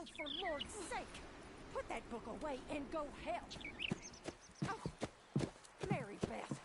Oh, for Lord's sake! Put that book away and go help. Oh, Mary Beth.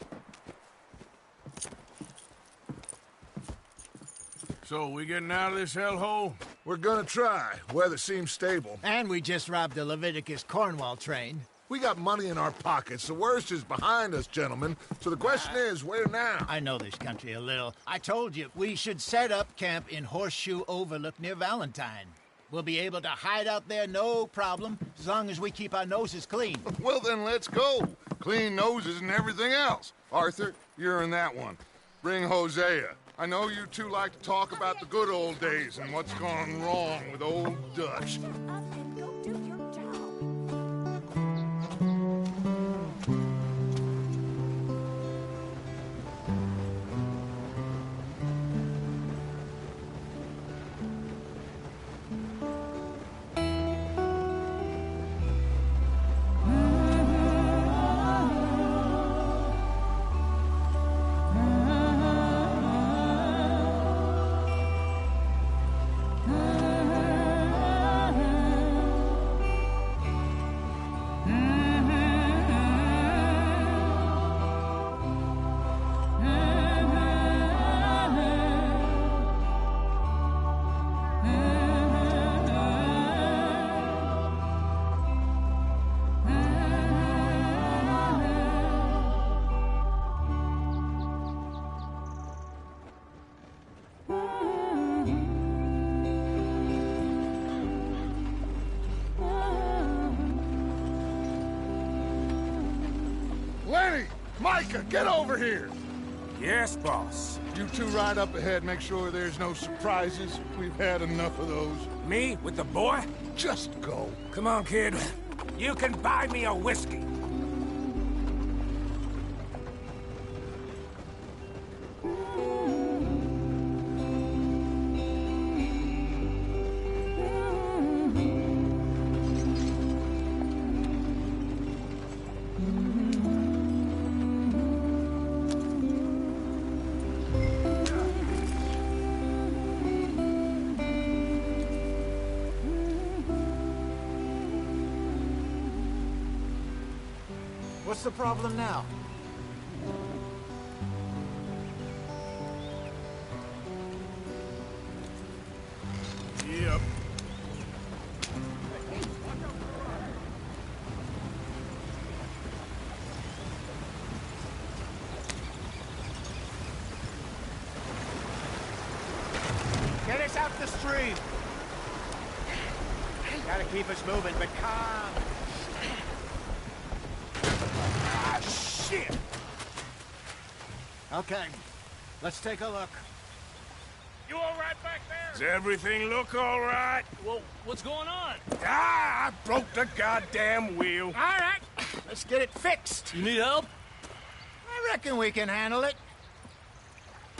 So, we getting out of this hellhole? We're gonna try. Weather seems stable. And we just robbed a Leviticus Cornwall train. We got money in our pockets. The worst is behind us, gentlemen. So the question is, where now? I know this country a little. I told you, we should set up camp in Horseshoe Overlook near Valentine. We'll be able to hide out there, no problem, as long as we keep our noses clean. Well, then let's go. Clean noses and everything else. Arthur, you're in that one. Bring Hosea. I know you two like to talk about the good old days and what's gone wrong with old Dutch. Up and go do your job. Lenny! Micah, get over here! Yes, boss. You two ride up ahead, make sure there's no surprises. We've had enough of those. Me with the boy? Just go. Come on, kid. You can buy me a whiskey. What's the problem now? Yep. Get us out the stream! Gotta keep us moving, but calm. Ah, shit! Okay, let's take a look. You all right back there? Does everything look all right? Well, what's going on? Ah, I broke the goddamn wheel. All right, let's get it fixed. You need help? I reckon we can handle it.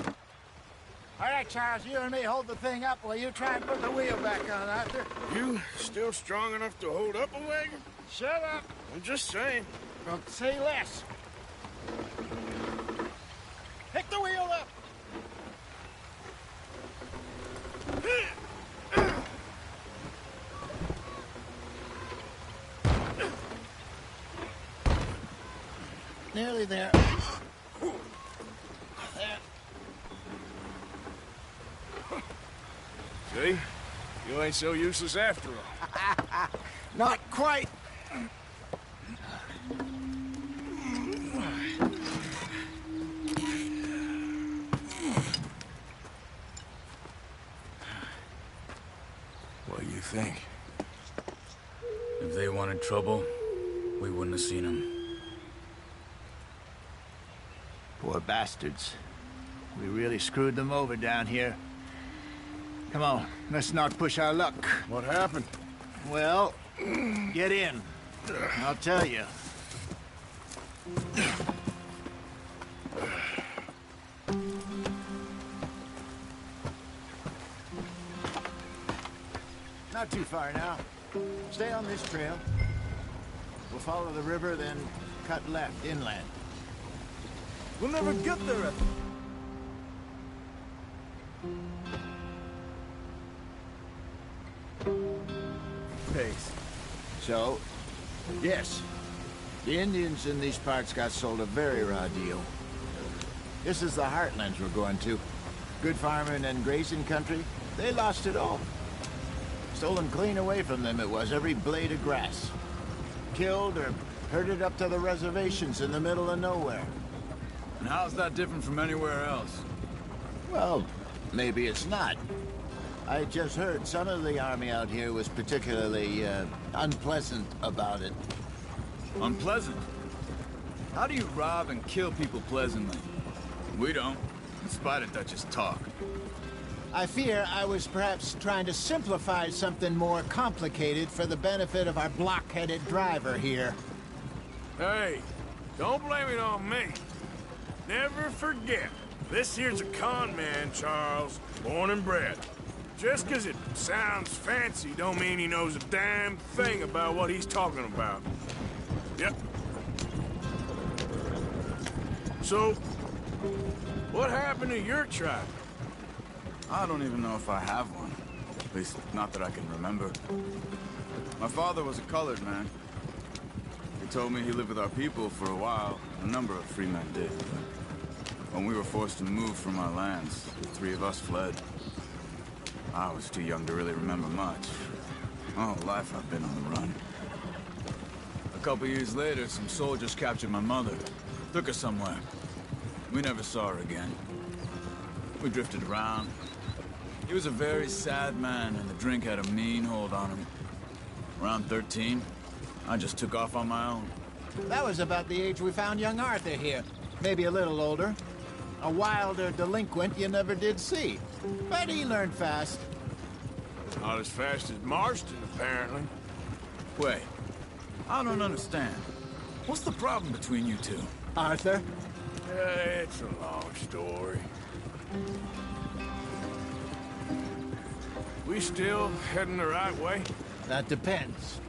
All right, Charles, you and me hold the thing up while you try and put the wheel back on, Arthur. You still strong enough to hold up a wagon? Shut up. I'm just saying. Don't say less. Pick the wheel up. Nearly there. There. See? You ain't so useless after all. Not quite. What do you think? If they wanted trouble, we wouldn't have seen them. Poor bastards. We really screwed them over down here. Come on, let's not push our luck. What happened? Well, get in. I'll tell you. Not too far now. Stay on this trail. We'll follow the river, then cut left inland. We'll never get there. pace. So, yes, the Indians in these parts got sold a very raw deal. This is the heartlands we're going to. Good farming and grazing country, they lost it all. Stolen clean away from them it was, every blade of grass. Killed or herded up to the reservations in the middle of nowhere. And how's that different from anywhere else? Well, maybe it's not. I just heard some of the army out here was particularly, unpleasant about it. Unpleasant? How do you rob and kill people pleasantly? We don't, in spite of Dutch's talk. I fear I was perhaps trying to simplify something more complicated for the benefit of our block-headed driver here. Hey, don't blame it on me. Never forget, this here's a con man, Charles, born and bred. Just 'cause it sounds fancy don't mean he knows a damn thing about what he's talking about. Yep. So, what happened to your tribe? I don't even know if I have one. At least, not that I can remember. My father was a colored man. He told me he lived with our people for a while. A number of free men did. But when we were forced to move from our lands, the three of us fled. I was too young to really remember much. My whole life I've been on the run. A couple years later, some soldiers captured my mother. Took her somewhere. We never saw her again. We drifted around. He was a very sad man, and the drink had a mean hold on him. Around 13, I just took off on my own. That was about the age we found young Arthur here. Maybe a little older. A wilder delinquent you never did see. But he learned fast. Not as fast as Marston, apparently. Wait, I don't understand. What's the problem between you two? Arthur? It's a long story. We still heading the right way? That depends.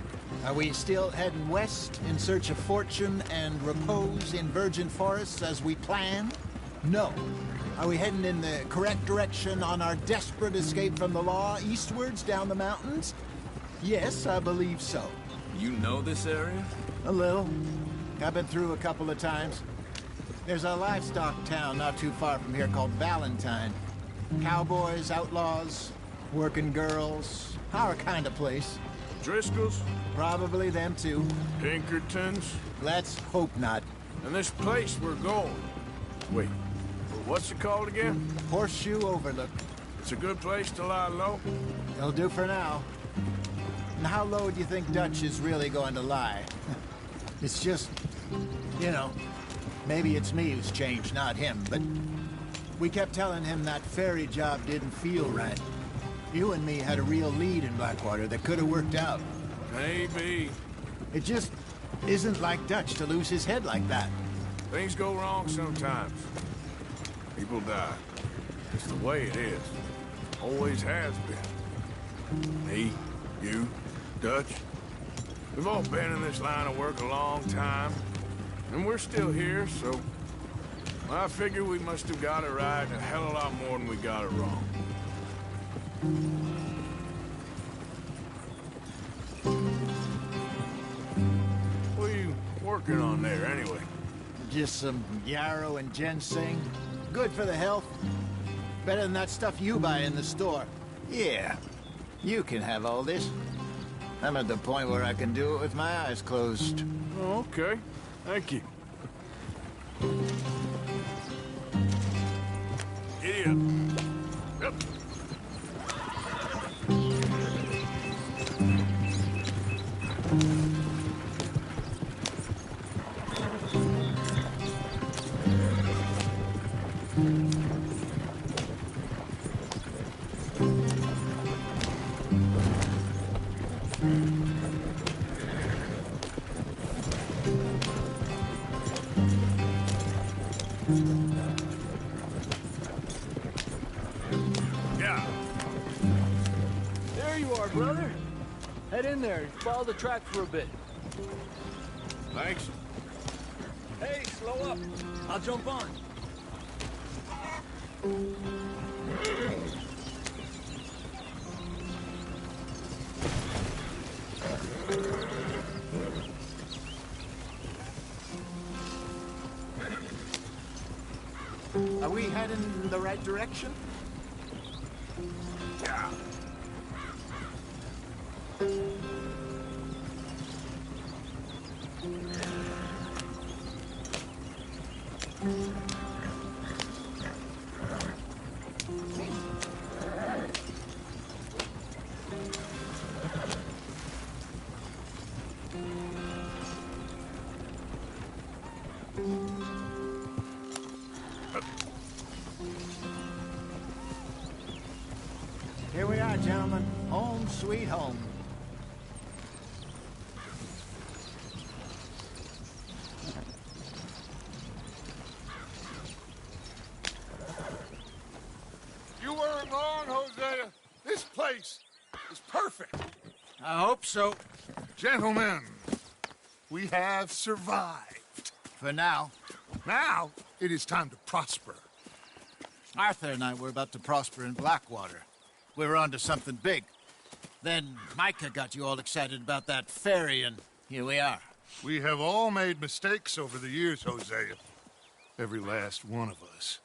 Are we still heading west in search of fortune and repose in virgin forests as we planned? No. Are we heading in the correct direction on our desperate escape from the law eastwards down the mountains? Yes, I believe so. You know this area? A little. I've been through a couple of times. There's a livestock town not too far from here called Valentine. Cowboys, outlaws, working girls, our kind of place. Driscoll's? Probably them too. Pinkertons? Let's hope not. And this place we're going. Wait, what's it called again? Horseshoe Overlook. It's a good place to lie low? It'll do for now. And how low do you think Dutch is really going to lie? It's just, you know, maybe it's me who's changed, not him, but we kept telling him that ferry job didn't feel right. You and me had a real lead in Blackwater that could have worked out. Maybe. It just isn't like Dutch to lose his head like that. Things go wrong sometimes. People die. It's the way it is. Always has been. Me, you, Dutch. We've all been in this line of work a long time. And we're still here, so... I figure we must have got it right a hell of a lot more than we got it wrong. What are you working on there, anyway? Just some yarrow and ginseng. Good for the health. Better than that stuff you buy in the store. Yeah, you can have all this. I'm at the point where I can do it with my eyes closed. Oh, okay. Thank you. Idiot. Yep. Yeah. There you are, brother. Head in there and follow the track for a bit. Thanks. Hey, slow up. I'll jump on. Are we heading in the right direction? Yeah. Here we are, gentlemen. Home sweet home. You weren't wrong, Hosea. This place is perfect. I hope so. Gentlemen, we have survived. For now. Now, it is time to prosper. Arthur and I were about to prosper in Blackwater. We were onto something big. Then Micah got you all excited about that ferry, and here we are. We have all made mistakes over the years, Hosea. Every last one of us.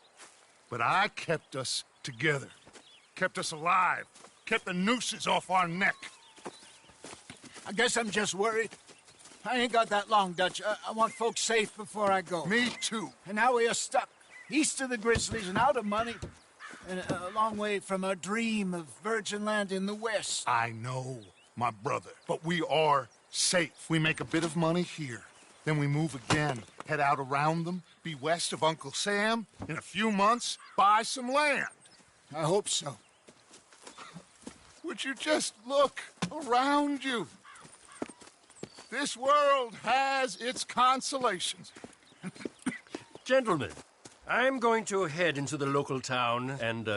But I kept us together. Kept us alive. Kept the nooses off our neck. I guess I'm just worried. I ain't got that long, Dutch. I want folks safe before I go. Me too. And now we are stuck, east of the Grizzlies and out of money, and a long way from our dream of virgin land in the west. I know, my brother. But we are safe. We make a bit of money here. Then we move again, head out around them, be west of Uncle Sam. In a few months, buy some land. I hope so. Would you just look around you? This world has its consolations. Gentlemen, I'm going to head into the local town and,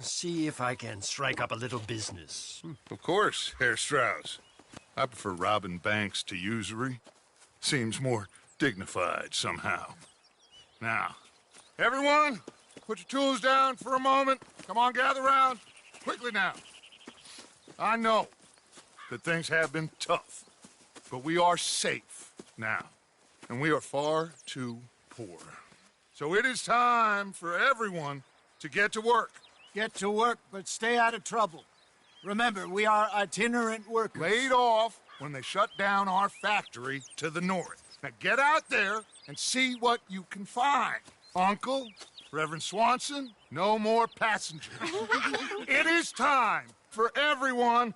see if I can strike up a little business. Of course, Herr Strauss. I prefer robbing banks to usury. Seems more dignified somehow. Now, everyone, put your tools down for a moment. Come on, gather round. Quickly now. I know that things have been tough, but we are safe now, and we are far too poor. So it is time for everyone to get to work. Get to work, but stay out of trouble. Remember, we are itinerant workers. Laid off when they shut down our factory to the north. Now get out there and see what you can find. Uncle, Reverend Swanson, no more passengers. It is time for everyone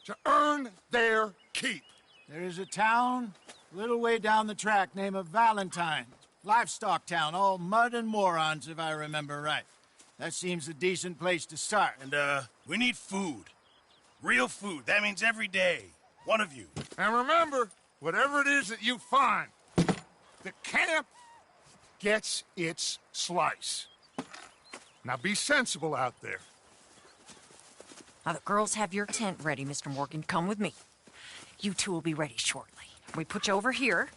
to earn their keep. There is a town a little way down the track named Valentine. Livestock town, all mud and morons, if I remember right. That seems a decent place to start. And, we need food. Real food. That means every day. One of you. And remember, whatever it is that you find, the camp gets its slice. Now be sensible out there. Now, the girls have your tent ready, Mr. Morgan. Come with me. You two will be ready shortly. We put you over here.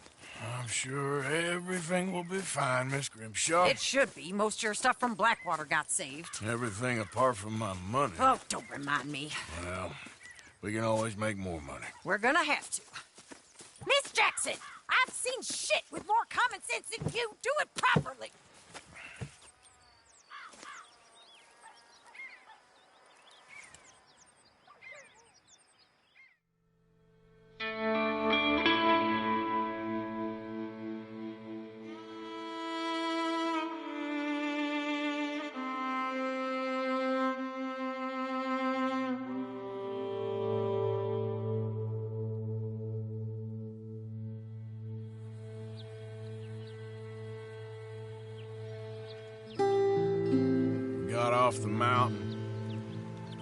I'm sure everything will be fine, Miss Grimshaw. It should be. Most of your stuff from Blackwater got saved. Everything apart from my money. Oh, don't remind me. Well, we can always make more money. We're gonna have to. Miss Jackson, I've seen shit with more common sense than you. Do it properly. Got off the mountain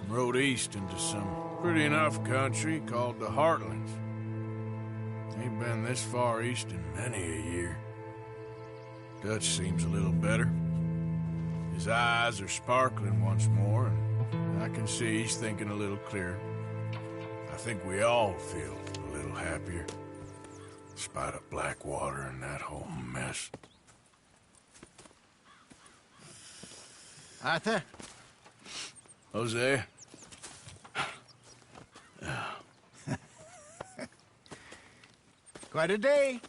and rode east into some pretty enough country called the Heartlands. Ain't been this far east in many a year. Dutch seems a little better. His eyes are sparkling once more, and I can see he's thinking a little clearer. I think we all feel a little happier, despite of Blackwater and that whole mess. Arthur? Jose? Quite a day.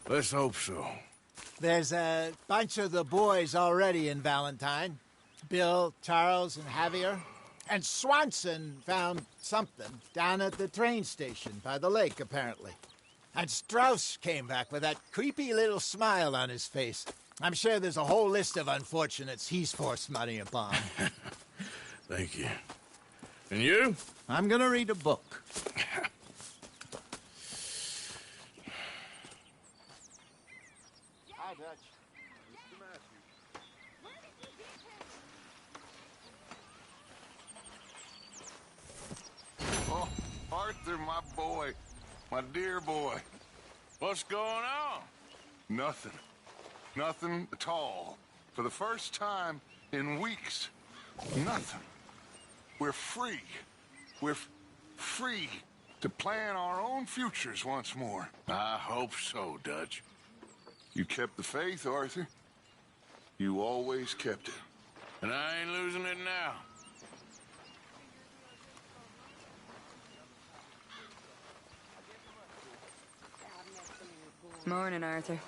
Let's hope so. There's a bunch of the boys already in Valentine. Bill, Charles, and Javier. And Swanson found something down at the train station by the lake, apparently. And Strauss came back with that creepy little smile on his face. I'm sure there's a whole list of unfortunates he's forced money upon. Thank you. And you? I'm gonna read a book. Hi, Dutch. Oh, Arthur, my boy. My dear boy. What's going on? Nothing. Nothing at all. For the first time in weeks. Nothing. We're free. We're free to plan our own futures once more. I hope so, Dutch. You kept the faith, Arthur. You always kept it. And I ain't losing it now. Morning, Arthur.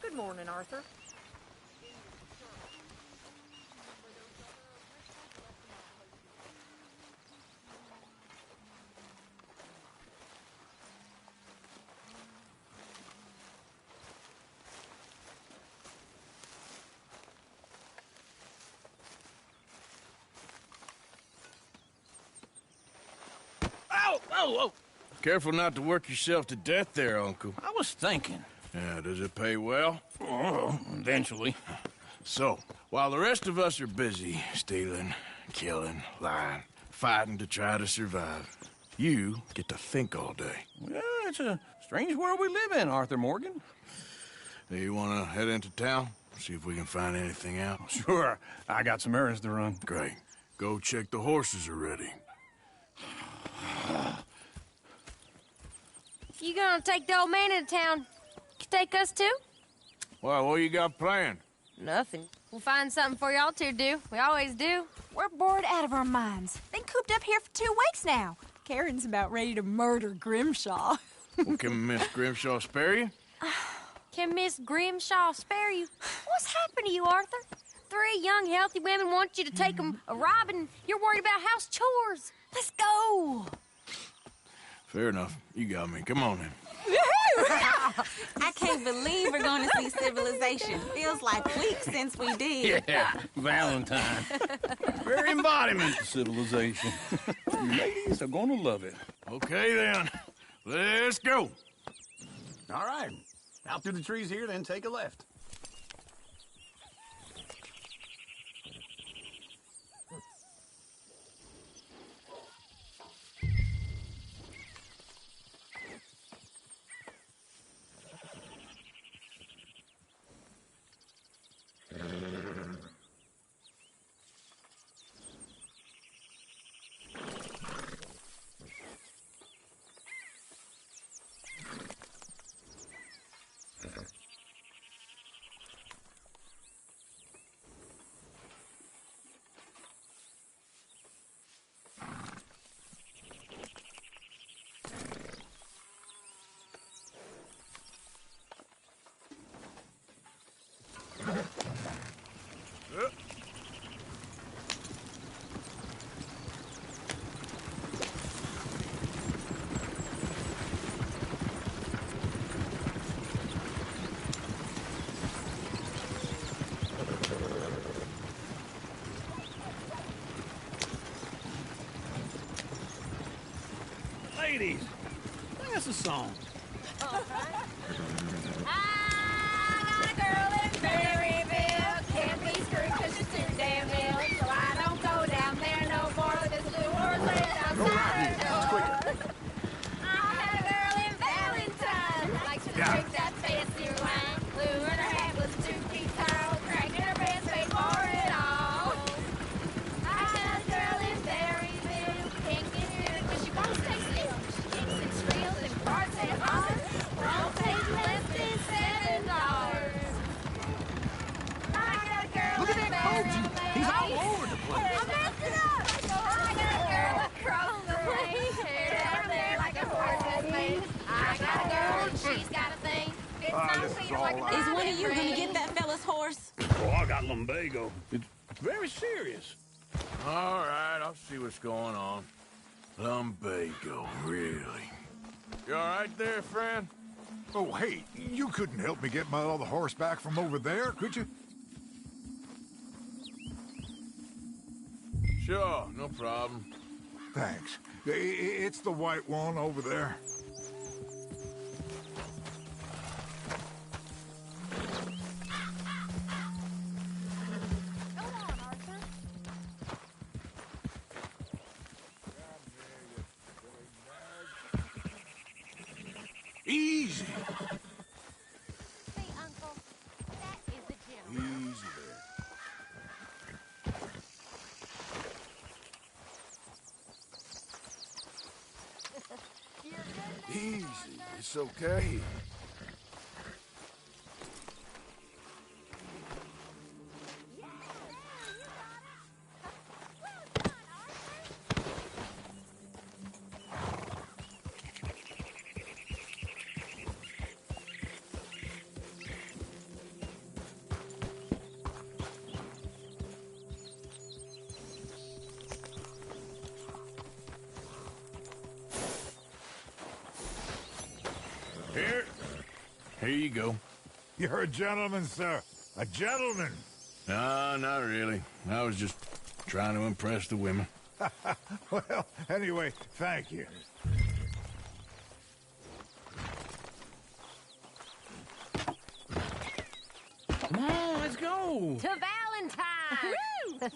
Good morning, Arthur. Oh! Careful not to work yourself to death there, Uncle. I was thinking. Yeah, does it pay well? Oh, eventually. So, while the rest of us are busy stealing, killing, lying, fighting to try to survive, you get to think all day. Well, it's a strange world we live in, Arthur Morgan. Hey, you want to head into town? See if we can find anything out? Sure. I got some errands to run. Great. Go check the horses are ready. You gonna take the old man into town? You take us too? Well, what you got planned? Nothing. We'll find something for y'all to do. We always do. We're bored out of our minds. Been cooped up here for 2 weeks now. Karen's about ready to murder Grimshaw. Well, can Miss Grimshaw spare you? Can Miss Grimshaw spare you? What's happened to you, Arthur? 3 young, healthy women want you to take them a robbing. You're worried about house chores. Let's go. Fair enough. You got me. Come on, then. I can't believe we're going to see civilization. Feels like weeks since we did. Yeah, Valentine. Very embodiment of civilization. You ladies are gonna love it. Okay, then. Let's go. All right. Out through the trees here, then take a left. Ladies, sing us a song. I got a girl in Berryville. Can't be screwed 'cause she's too damn ill. So I don't go down there no more. This blue horse lays outside her door. I had a girl in Valentine. Likes to drink that fancy wine. Blue and her hat was 2 feet tall. Cracking her breast paid for it all. I had a girl in Berryville. Can't get her 'cause she won't stay still. She kicks and squeals and farts Is one of you gonna get that fella's horse? Oh, I got lumbago. It's very serious. All right, I'll see what's going on. Lumbago, really? You all right there, friend? Oh, hey, you couldn't help me get my other horse back from over there, could you? Sure, no problem. Thanks. It's the white one over there. Easy. Hey, Uncle, that is the gentleman. Easy there. Easy, it's okay. Here you go. You're a gentleman, sir. A gentleman. No, not really. I was just trying to impress the women. Well, anyway, thank you. Come on, let's go. To Valentine!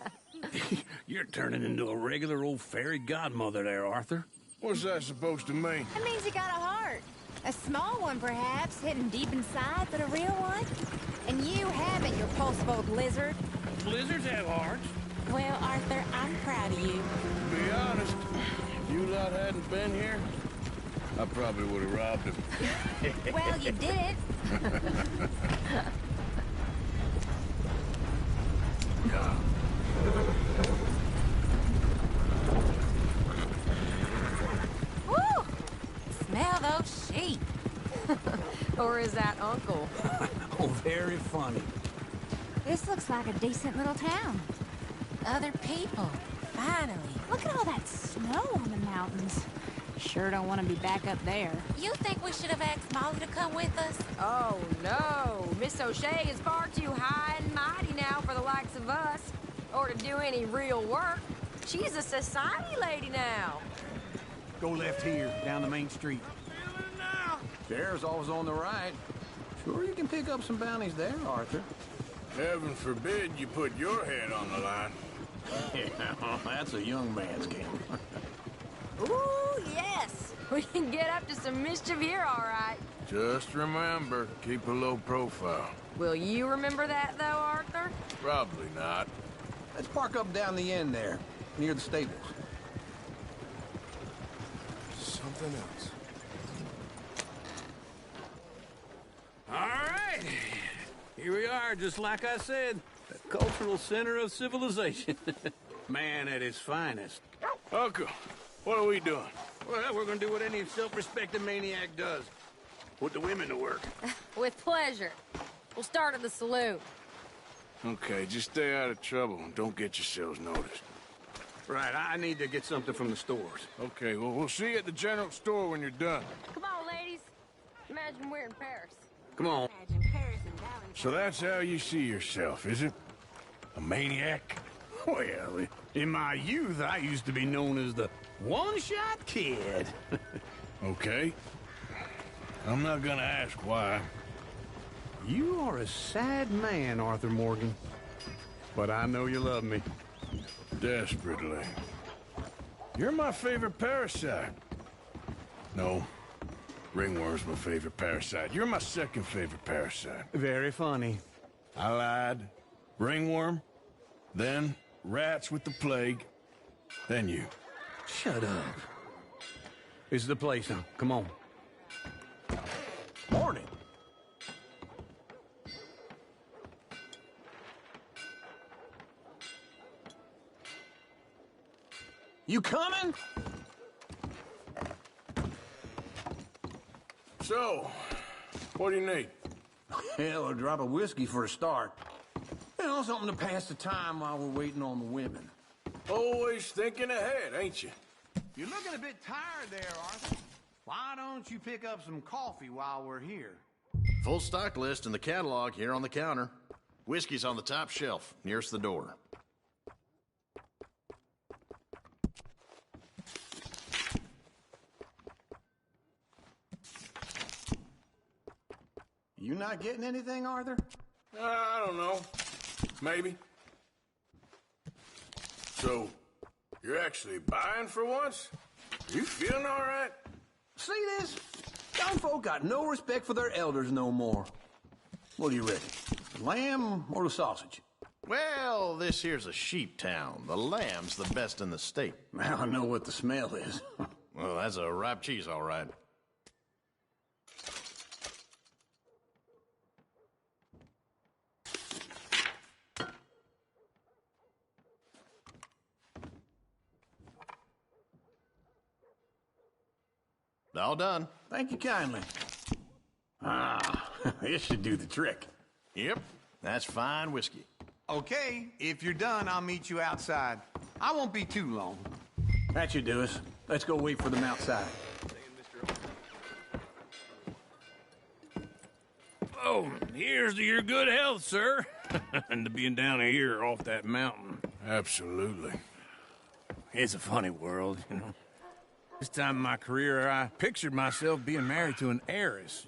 You're turning into a regular old fairy godmother there, Arthur. What's that supposed to mean? That means you got a heart. A small one, perhaps, hidden deep inside, but a real one. And you haven't, you repulsive old lizard. Blizzards have hearts. Well, Arthur, I'm proud of you. To be honest, if you lot hadn't been here, I probably would have robbed him. Well, you did it. Woo! Smell those sheep. Or is that Uncle? Oh, very funny. This looks like a decent little town. Other people. Finally. Look at all that snow on the mountains. Sure don't want to be back up there. You think we should have asked Molly to come with us? Oh, no. Miss O'Shea is far too high and mighty now for the likes of us. Or to do any real work. She's a society lady now. Go left here, down the main street. Sheriff's always on the right. Sure you can pick up some bounties there, Arthur. Heaven forbid you put your head on the line. Yeah, that's a young man's game. Ooh, yes. We can get up to some mischief here, all right. Just remember, keep a low profile. Will you remember that, though, Arthur? Probably not. Let's park up down the end there, near the stables. Something else. All right. Here we are, just like I said. The cultural center of civilization. Man at his finest. Uncle, what are we doing? Well, we're gonna do what any self-respecting maniac does. Put the women to work. With pleasure. We'll start at the saloon. Okay, just stay out of trouble and don't get yourselves noticed. Right, I need to get something from the stores. Okay, well, we'll see you at the general store when you're done. Come on, ladies. Imagine we're in Paris. Come on. Imagine Paris and Valentine. So that's how you see yourself, is it? A maniac? Well, in my youth, I used to be known as the one-shot kid. Okay. I'm not gonna ask why. You are a sad man, Arthur Morgan. But I know you love me. Desperately. You're my favorite parasite. No. Ringworm's my favorite parasite. You're my second favorite parasite. Very funny. I lied. Ringworm, then rats with the plague, then you. Shut up. This is the place now. Come on. Morning. You coming? So, what do you need? Hell, a drop of whiskey for a start. You know, something to pass the time while we're waiting on the women. Always thinking ahead, ain't you? You're looking a bit tired there, Arthur. Why don't you pick up some coffee while we're here? Full stock list in the catalog here on the counter. Whiskey's on the top shelf, nearest the door. You not getting anything, Arthur? I don't know. Maybe. So, you're actually buying for once? You feeling all right? See this? Young folk got no respect for their elders no more. What do you reckon? The lamb or the sausage? Well, this here's a sheep town. The lamb's the best in the state. Now I know what the smell is. Well, that's a ripe cheese, all right. All done. Thank you kindly. Ah, this should do the trick. Yep, that's fine whiskey. Okay, if you're done, I'll meet you outside. I won't be too long. That should do us. Let's go wait for them outside. Oh, here's to your good health, sir. And to being down here off that mountain. Absolutely. It's a funny world, you know. This time in my career, I pictured myself being married to an heiress.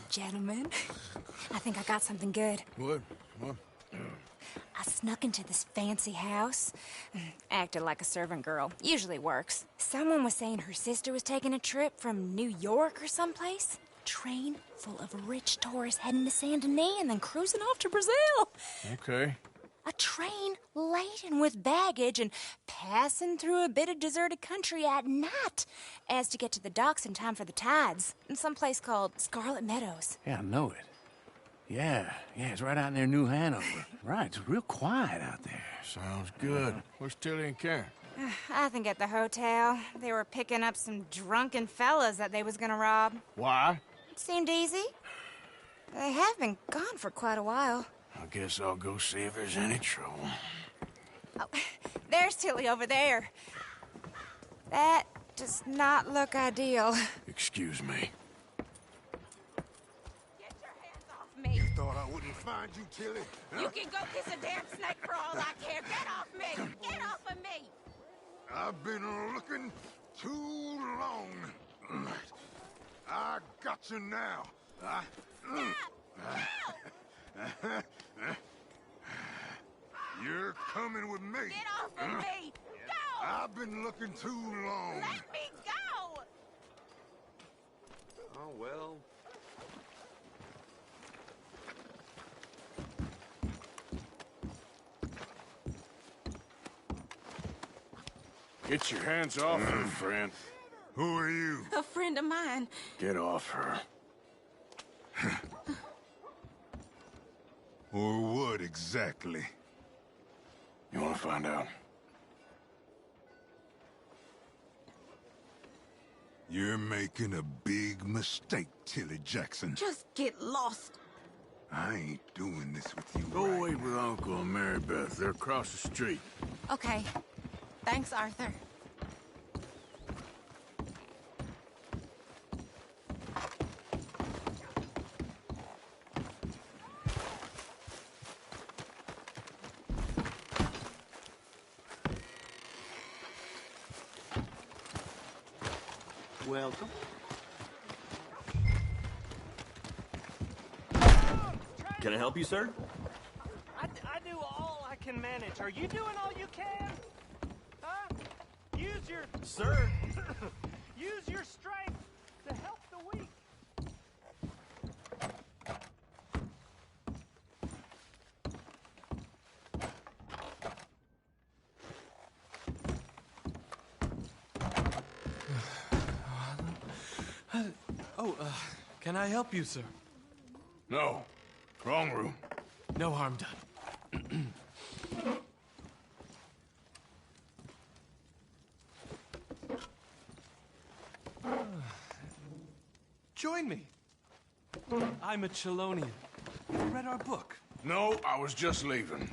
Gentlemen, I think I got something good. What? I snuck into this fancy house, acted like a servant girl. Usually works. Someone was saying her sister was taking a trip from New York or someplace. Train full of rich tourists heading to Saint Denis and then cruising off to Brazil. Okay. A train laden with baggage and passing through a bit of deserted country at night as to get to the docks in time for the tides in some place called Scarlet Meadows. Yeah, I know it. Yeah, it's right out near New Hanover. Right, it's real quiet out there. Sounds good. Where's Tilly and Karen? I think at the hotel. They were picking up some drunken fellas that they was gonna rob. Why? It seemed easy. They have been gone for quite a while. I guess I'll go see if there's any trouble. Oh, there's Tilly over there. That does not look ideal. Excuse me. Get your hands off me. You thought I wouldn't find you, Tilly? Huh? You can go kiss a damn snake for all I care. Get off me! Get off of me! I've been looking too long. I got you now. You're coming with me. Get off of me! Go! I've been looking too long. Let me go! Oh, well. Get your hands off her, friend. Who are you? A friend of mine. Get off her. Or what exactly? You want to find out? You're making a big mistake, Tilly Jackson. Just get lost. I ain't doing this with you. Go wait with Uncle and Mary Beth. They're across the street. Okay. Thanks, Arthur. Welcome. Can I help you, sir? I do all I can manage. Are you doing all you can? Huh? Use your... Sir! Use your strength to help the weak. Can I help you, sir? No. Wrong room. No harm done. join me. I'm a Chelonian. You read our book. No, I was just leaving.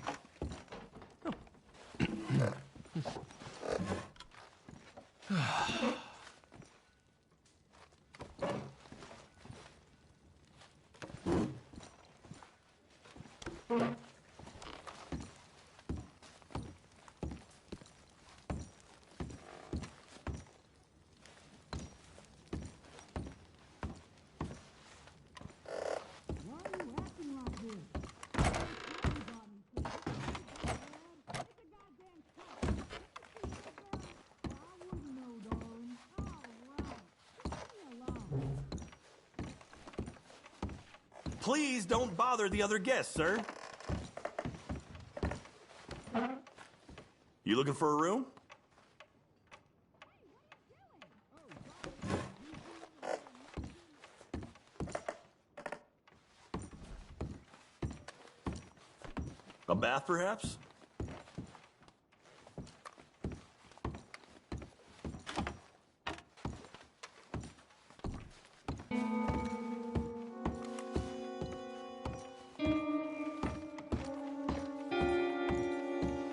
Please don't bother the other guests, sir. You looking for a room? A bath, perhaps?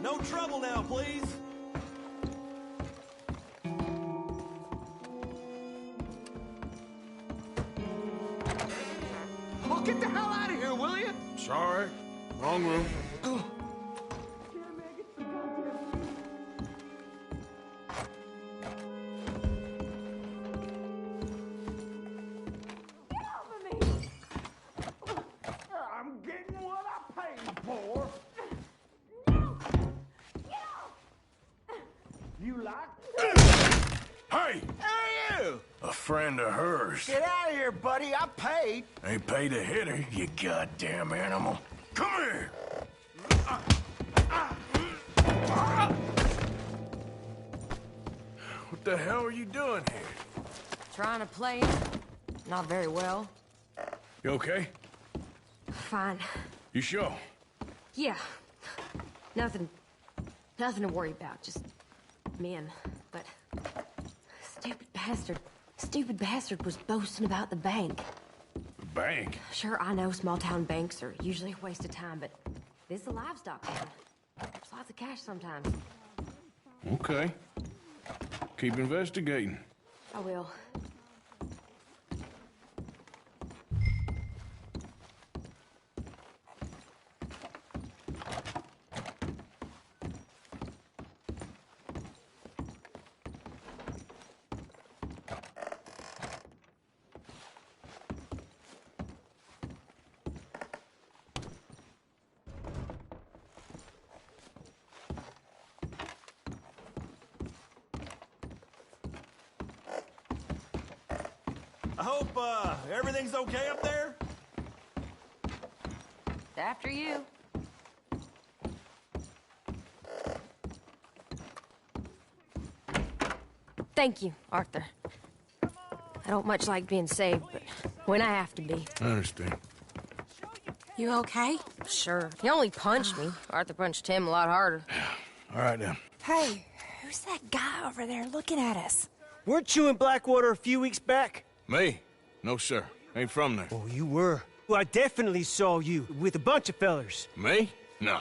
No trouble now, please. Oh, get the hell out of here, will you? Sorry, wrong room. I'm getting what I paid for. You like? Hey! Hey, you! A friend of hers. Get out of here, buddy. I paid. Ain't paid to hit her, you goddamn animal. Come here! What the hell are you doing here? Trying to play. Not very well. You okay? Fine. You sure? Yeah. Nothing to worry about. Just men. But stupid bastard was boasting about the bank. The bank? Sure, I know small town banks are usually a waste of time, but this is a livestock town. There's lots of cash sometimes. Okay. Keep investigating. I will. I hope, everything's okay up there? After you. Thank you, Arthur. I don't much like being saved, but when I have to be. I understand. You okay? Sure. He only punched me. Arthur punched him a lot harder. All right, then. Hey, who's that guy over there looking at us? Weren't you in Blackwater a few weeks back? Me? No, sir. Ain't from there. Oh, you were. Well, I definitely saw you with a bunch of fellers. Me? No.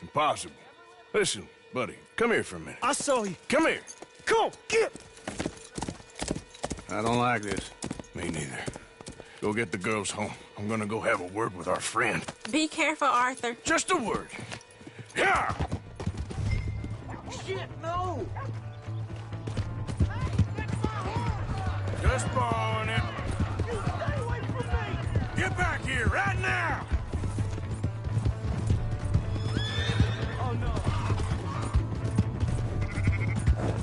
Impossible. Listen, buddy, come here for a minute. I saw you. Come here. Come on, get! I don't like this. Me neither. Go get the girls home. I'm gonna go have a word with our friend. Be careful, Arthur. Just a word. Yeah! Shit, no! Just borrowing it. You stay away from me! Get back here right now! Oh, no.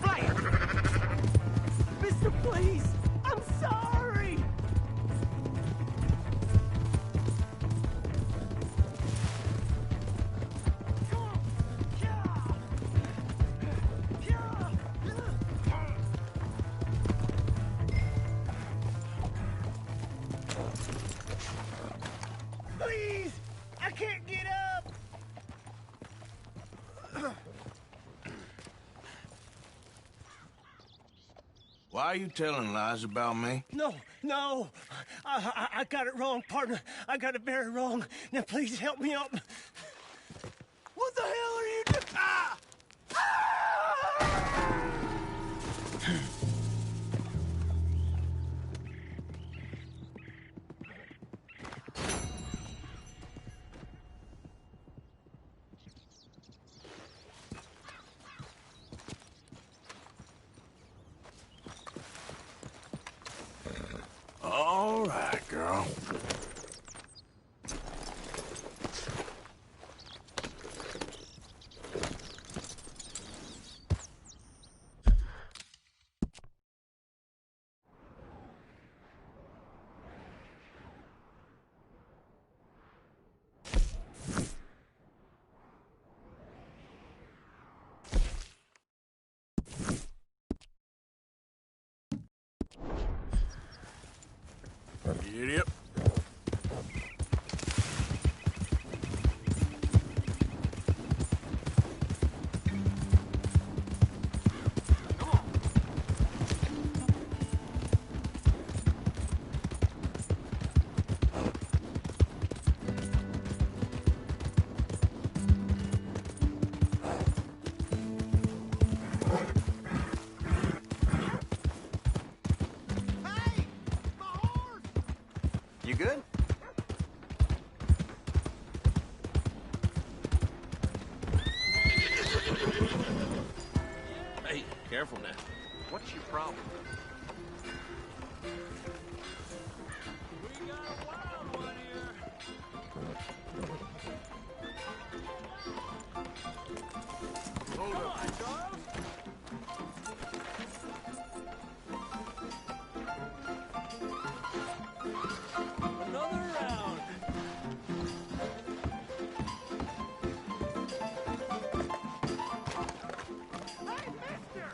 Right! Mister, please! I'm sorry! Why are you telling lies about me? No. I got it wrong, partner. I got it very wrong. Now, please help me up. What the hell are you doing? Ah! All right, girl. Idiot. You good? Hey, careful now. What's your problem? We got a wild one here. Hold up. Come on, Charles. Another round. Hey, mister!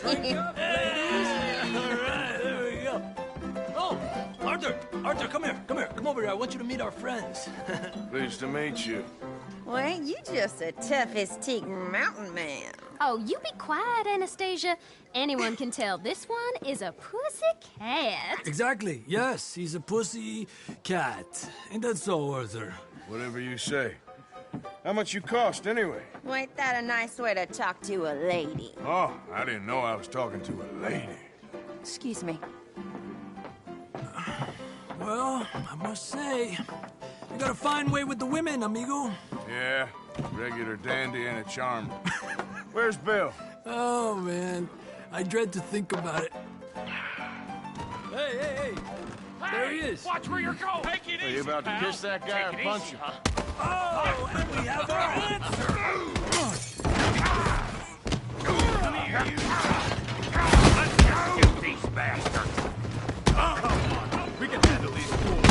Drink up, ladies. All right, there we go. Oh, Arthur, come here. Come over here. I want you to meet our friends. Pleased to meet you. Well, ain't you just the toughest teak mountain man? Oh, you be quiet, Anastasia. Anyone can tell this one is a pussy cat. Exactly. Yes, he's a pussy cat. Ain't that so, Arthur? Whatever you say. How much you cost, anyway? Well, ain't that a nice way to talk to a lady? Oh, I didn't know I was talking to a lady. Excuse me. Well, I must say, you got a fine way with the women, amigo. Yeah, regular dandy and a charmer. Where's Bill? Oh, man. I dread to think about it. Hey! There he is. Watch where you're going. Take it Are easy, you about to pal. kiss that guy or Take it punch easy, him? huh? Oh, and we have our answer. Come here, you. Let's just get these bastards. Come on. We can handle these fools.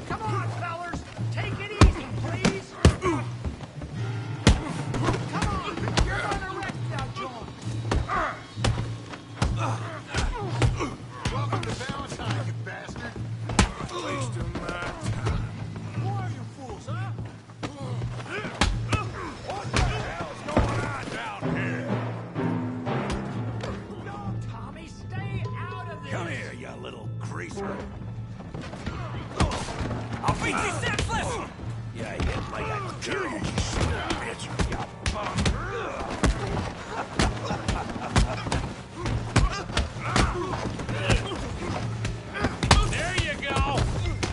Come on, fellas. Take it easy, please. Come on. You're gonna wreck now, John. Welcome to Valentine, you bastard. Wasting my time. Who are you fools, huh? What the hell's going on down here? No, Tommy, stay out of this. Come here, you little greaser. I'll beat you senseless. Yeah, hit like I'd kill you, you son of a bitch. You bum. There you go.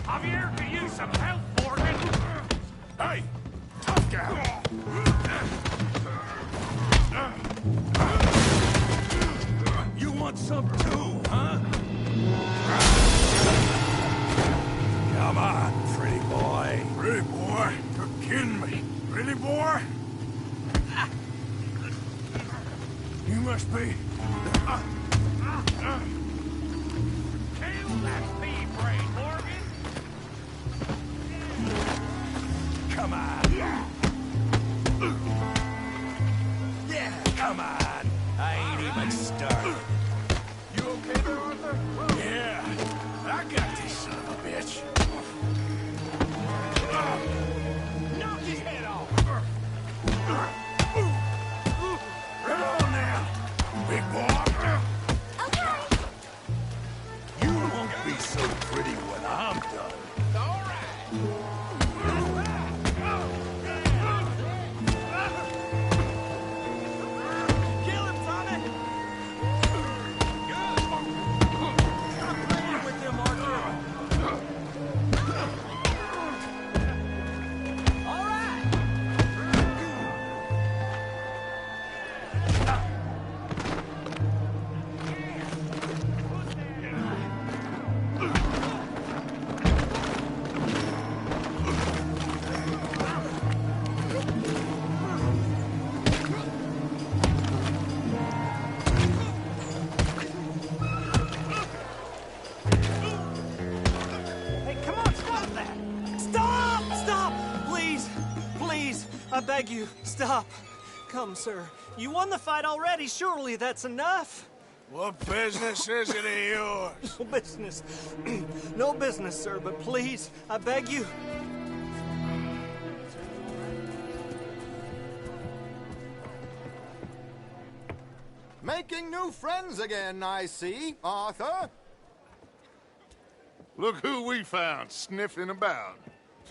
I'm here to use some help, Morgan. Hey, tough guy. You want some too, huh? Come on, pretty boy. Pretty boy, you're kidding me. Pretty boy? You must be. Kill that bee brain, Morgan. Come on. Yeah, come on. I ain't even started. You okay there, Arthur? Yeah, I got this son of a bitch. Come on now, big boy. Okay. You won't be so pretty when I'm done. All right. Kill him, Tommy! Stop playing with him, Arthur! All right! Hey, come on, stop that! Stop! Stop! Please! Please! I beg you, stop. Come, sir. You won the fight already. Surely that's enough. What business is it of yours? No business. No business, sir, but please, I beg you. Making new friends again, I see, Arthur. Look who we found sniffing about.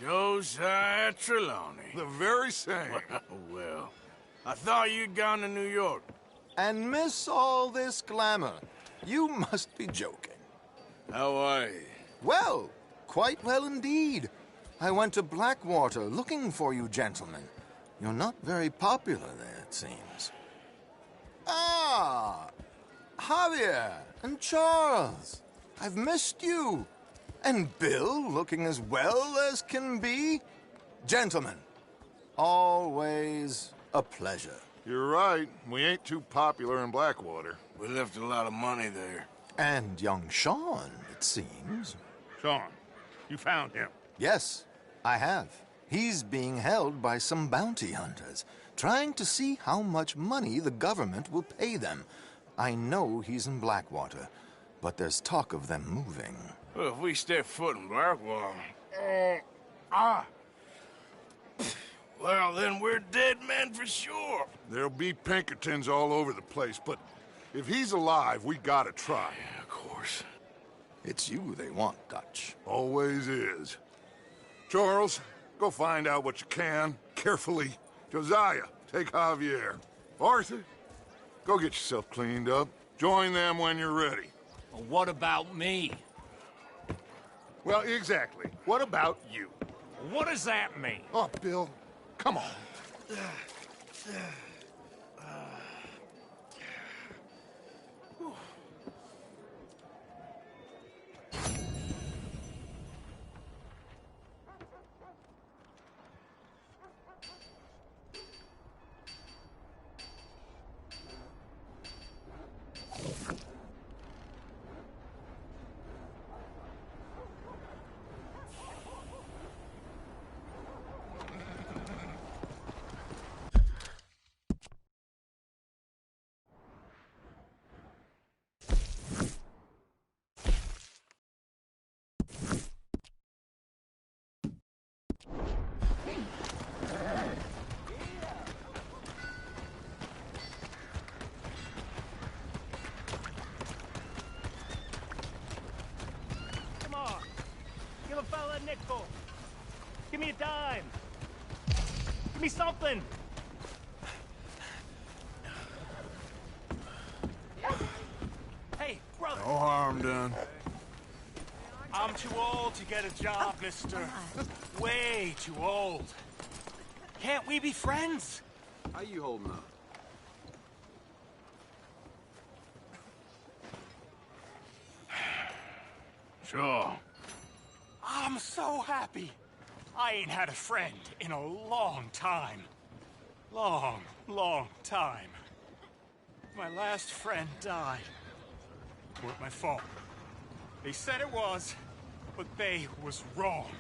Josiah Trelawney. The very same. Well, I thought you'd gone to New York. And miss all this glamour. You must be joking. How are you? Well, quite well indeed. I went to Blackwater looking for you gentlemen. You're not very popular there, it seems. Ah, Javier and Charles. I've missed you. And Bill looking as well as can be. Gentlemen, always a pleasure. You're right. We ain't too popular in Blackwater. We left a lot of money there. And young Sean, it seems. Sean, you found him. Yes, I have. He's being held by some bounty hunters, trying to see how much money the government will pay them. I know he's in Blackwater, but there's talk of them moving. Well, if we step foot in Blackwater... Well, then we're dead men for sure. There'll be Pinkertons all over the place, but if he's alive, we gotta try. Yeah, of course. It's you they want, Dutch. Always is. Charles, go find out what you can, carefully. Josiah, take Javier. Arthur, go get yourself cleaned up. Join them when you're ready. Well, what about me? Well, exactly. What about you? What does that mean? Oh, Bill, come on. Come on. Give a fella a nickel. Give me a dime. Give me something. Hey, brother. No harm done. I'm too old to get a job, mister. Way too old. Can't we be friends? How you holding up? Sure. I'm so happy. I ain't had a friend in a long time. Long time. My last friend died. Weren't my fault. They said it was, but they was wrong.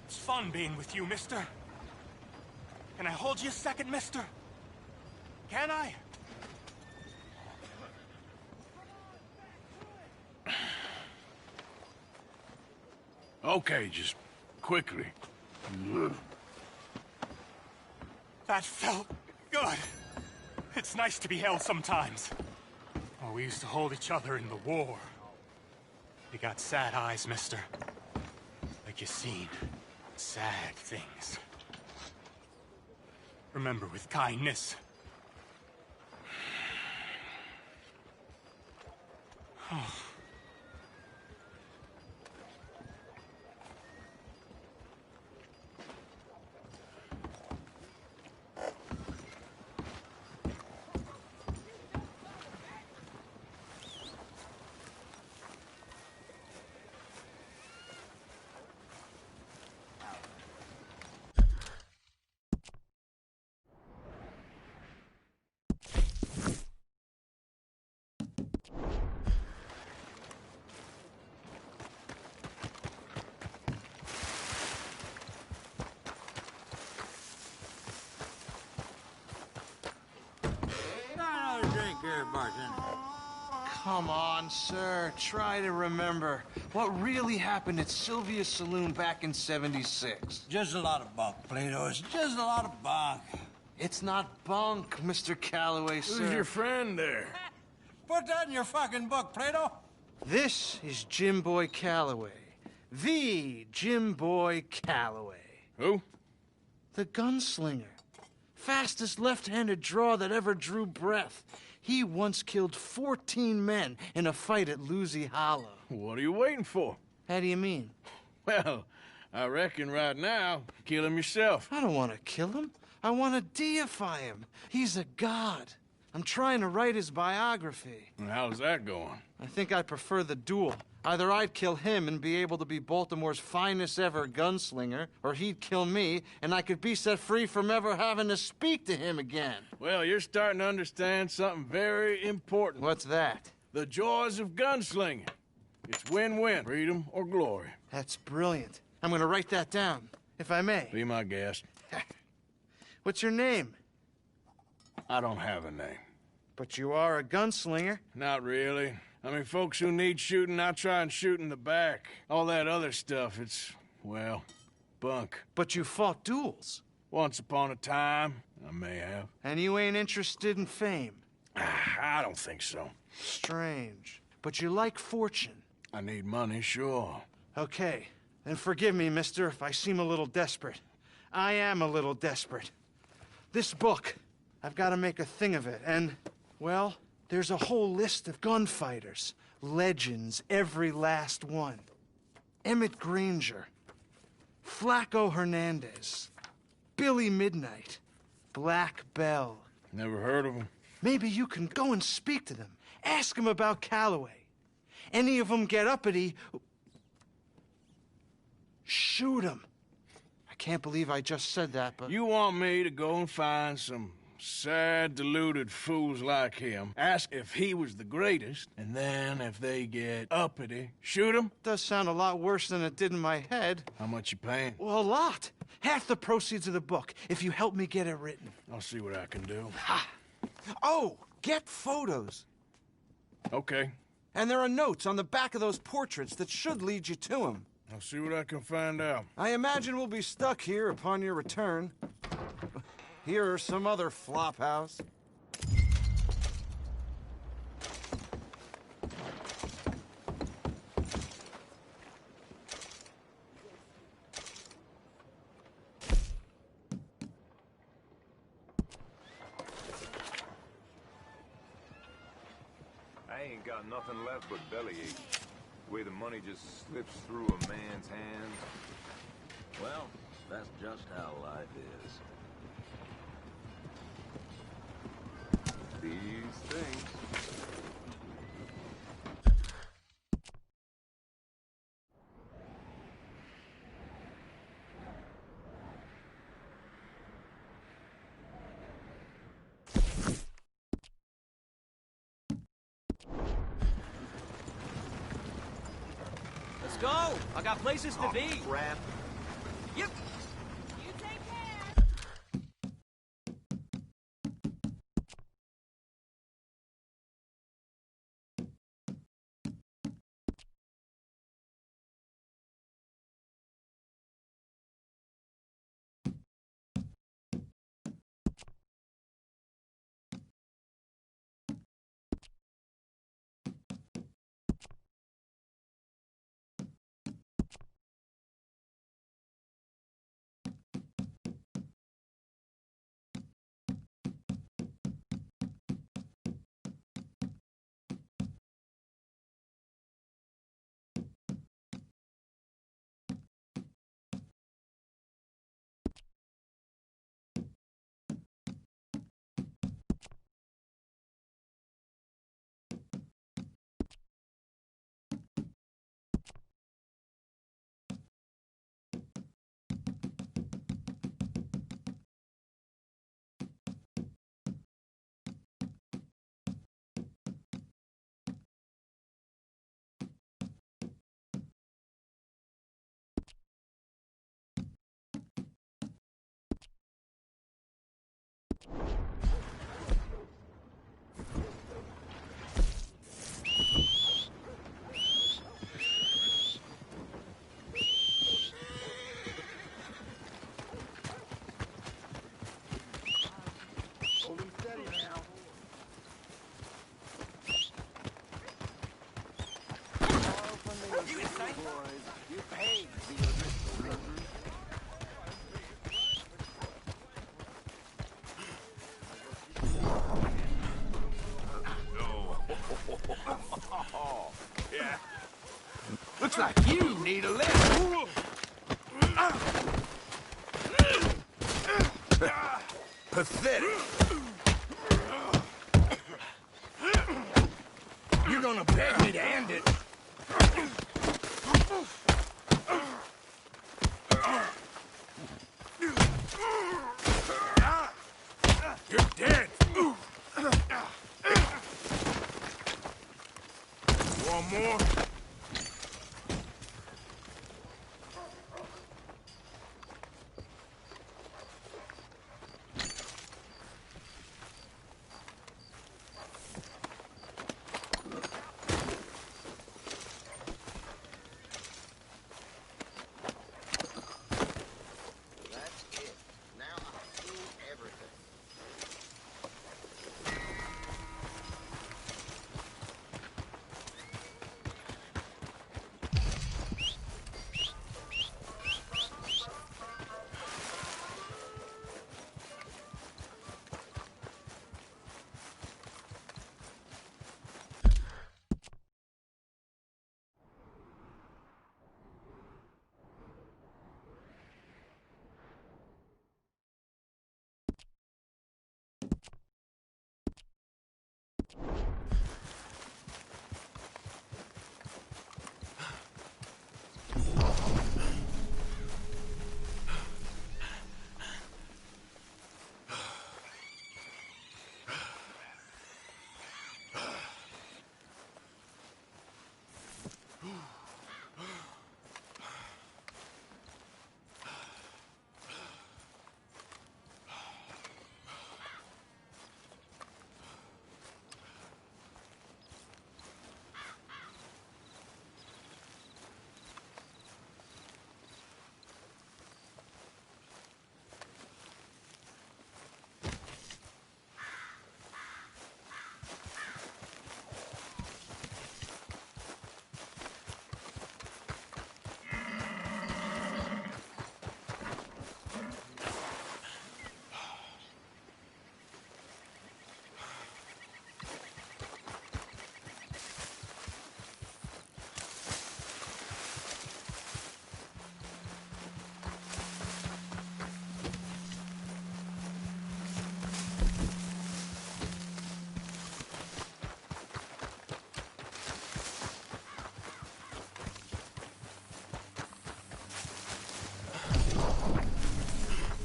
It's fun being with you, mister. Can I hold you a second, mister? Can I? Okay, just quickly. That felt good. It's nice to be held sometimes. Oh, we used to hold each other in the war. You got sad eyes, mister. Like you seen sad things. Remember with kindness. Oh. Come on, sir. Try to remember what really happened at Sylvia's Saloon back in '76. Just a lot of bunk, Plato. It's just a lot of bunk. It's not bunk, Mr. Calloway, sir. Who's your friend there? Put that in your fucking book, Plato. This is Jim Boy Calloway. The Jim Boy Calloway. Who? The gunslinger. Fastest left-handed draw that ever drew breath. He once killed 14 men in a fight at Lucy Hollow. What are you waiting for? How do you mean? Well, I reckon right now, kill him yourself. I don't want to kill him. I want to deify him. He's a god. I'm trying to write his biography. And how's that going? I think I prefer the duel. Either I'd kill him and be able to be Baltimore's finest ever gunslinger, or he'd kill me and I could be set free from ever having to speak to him again. Well, you're starting to understand something very important. What's that? The joys of gunslinging. It's win-win, freedom or glory. That's brilliant. I'm gonna write that down, if I may. Be my guest. What's your name? I don't have a name. But you are a gunslinger. Not really. I mean, folks who need shooting, I try and shoot in the back. All that other stuff, it's, well, bunk. But you fought duels. Once upon a time, I may have. And you ain't interested in fame. I don't think so. Strange. But you like fortune. I need money, sure. Okay. Then forgive me, mister, if I seem a little desperate. I am a little desperate. This book, I've got to make a thing of it, and, well, there's a whole list of gunfighters. Legends, every last one. Emmett Granger. Flaco Hernandez. Billy Midnight. Black Bell. Never heard of him. Maybe you can go and speak to them. Ask them about Calloway. Any of them get uppity, shoot them. I can't believe I just said that, but... You want me to go and find some sad, deluded fools like him, ask if he was the greatest, and then if they get uppity, shoot him? Does sound a lot worse than it did in my head. How much you paying? Well, a lot. Half the proceeds of the book, if you help me get it written. I'll see what I can do. Ha! Oh, get photos. Okay. And there are notes on the back of those portraits that should lead you to him. I'll see what I can find out. I imagine we'll be stuck here upon your return. Here or some other flop house. I ain't got nothing left but bellyache. The way the money just slips through a man's hands. Well, that's just how life is. These things. Let's go! I got places to be. Crap. Yep. You take care. Hold him steady now. You insane? You paid to be a Driscoll. Yeah. Looks like you need a lift. Pathetic. You're gonna beg me to end it. You're dead. One more. That's it. Now I've seen everything.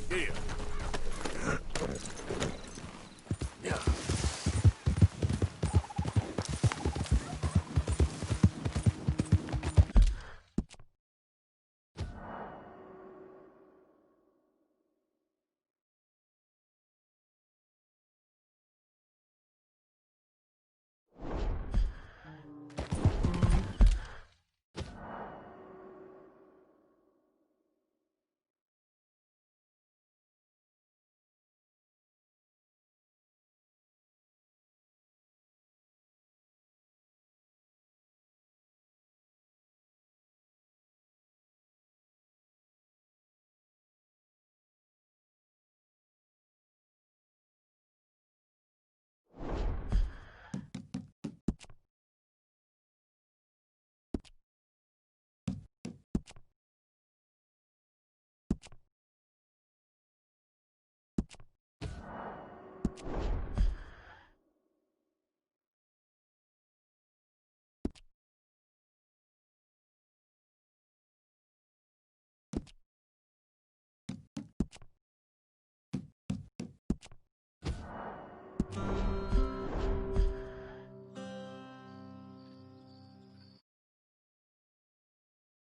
Here.